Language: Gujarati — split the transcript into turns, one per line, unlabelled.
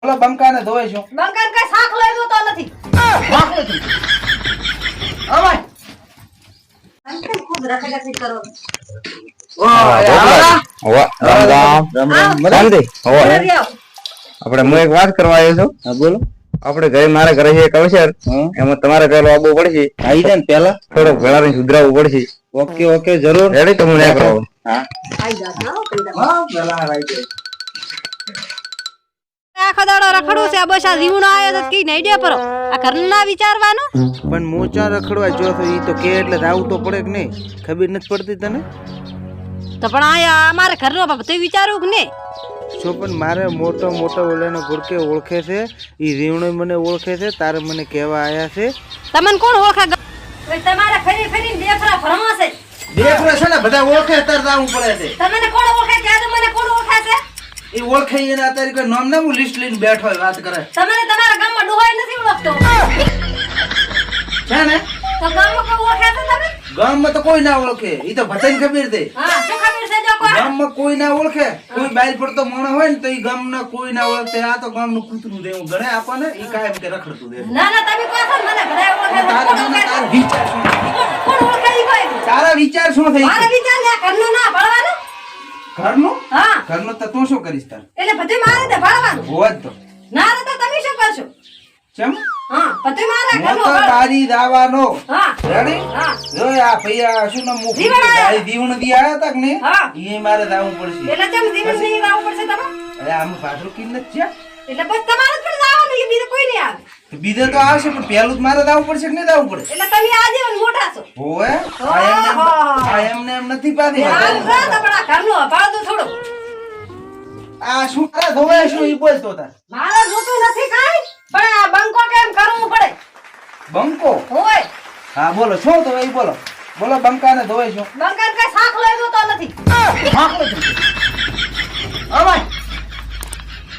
બોલો બંકાને ધોવે છું.
બંકાને કઈ શાક લઈ તો નથી.
શાક નથી. હા ભાઈ.
અંતે ખુદ રખડતી કરો.
આપણે હું એક વાત કરવા આવ્યો છું.
હા બોલો.
આપણે ઘરે મારા ઘરે છે કવશર એમાં તમારે પેલો આવવું પડશે.
આવી જાય ને પેલા
થોડોક ભેળાને સુધરાવવું પડશે.
ઓકે ઓકે જરૂર
રેડી તો હું ના કરાવું.
હા
આઈ જા ના કઈ
હા પેલા રાઈ છે.
આખો દાડો રખડું છે બસ આ જીવણો આયો તો કી નઈડ્યા પરો આ ઘરનું ના વિચારવાનું.
પણ મોચા રખડવા જો તો ઈ તો કે એટલે જાવું તો પડે કે નહીં ખબર નથી પડતી તને
તો પણ આ અમારે ઘરનો બધું વિચારવું કે નહીં.
શું પણ મારે મોટો મોટો ઓલાનો ગુરકે ઓળખે છે ઈ રીવણો મને ઓળખે છે તારે મને કહેવા આયા છે
તમને કોણ ઓળખે તમારે ફરી ફરીને દેખરા ભરમા છે.
દેખરો છે ને બધા ઓળખે તાર જાવું પડે છે.
તમને કોણ ઓળખે કે આજે મને કોણ ઓળખે છે.
એ ઓળખે એને અત્યારે કોઈ નામ ના હું લિસ્ટ લઈને બેઠો હોય વાત કરે
તમને તમારા ગામમાં ડોહાઈ નથી ઓળખતો
છે ને.
તો ગામમાં કોઈ ઓળખે છે તમે.
ગામમાં તો કોઈ ના ઓળખે. ઈ તો ભજન ખબર છે.
હા શું ખબર છે જો કોઈ
ગામમાં કોઈ ના ઓળખે. કોઈ બાઈલ પડતો માણસ હોય ને તો ઈ ગામના કોઈ ના ઓળખે. આ તો ગામનું કૂતરું દેવું ગણે આપણને ઈ કાયમ કે રખડતું દે.
ના ના તમે કહો છો મને બધા ઓળખે છે.
તારા
કોણ ઓળખે
તારા
છે?
વિચાર શું?
કોણ ઓળખે ઈ કોઈ
તારા વિચાર શું થઈ
મારા વિચાર ને ઘરનું ના ભળવાનું.
ઘરનું
હા
ઘરનું તો તું શું કરીશ તાર
એટલે બધું મારે તે ભળવાનું.
હોત તો
ના રે તો તમે શું કરશો.
ચમ
હા બધું મારા
હું
ઘરનું
તો
ભળ.
તારી દાવાનો
હા
રેડી
હા
જો આ ભૈયા શું નામ મુખ
દીવણ આયા.
તારી દીવણ દી આયા તક ને
હા.
ઈ મારે જાવું પડશે
એટલે જેમ જીવન ની રાવ પડશે તમે.
અરે આમ પાછળ કિન નથી છે
એટલે બસ તમારે જ પણ જવાનું એ બીજું કોઈ નહીં આવે.
બીજે તો આવશે પણ પેલું જ મારે જાવું પડશે કે નહીં જાવું પડે
એટલે તમે આજે મોટા છો.
હોવે
ઓહો.
આ એમને એમ નથી પાડી
આમ રહો તો પણ આ ઘરનું અભાળતું થોડું.
આ શું કરે ધોવે શું ઈ બોલતો તાર
મારે જોતું નથી કાંઈ પણ આ બંકો કેમ કરવું પડે.
બંકો
હોય
હા બોલો શું તો એ બોલો બોલો બંકાને ધોવે શું
બંકાને કઈ શાક લઈ તો નથી.
શાક નથી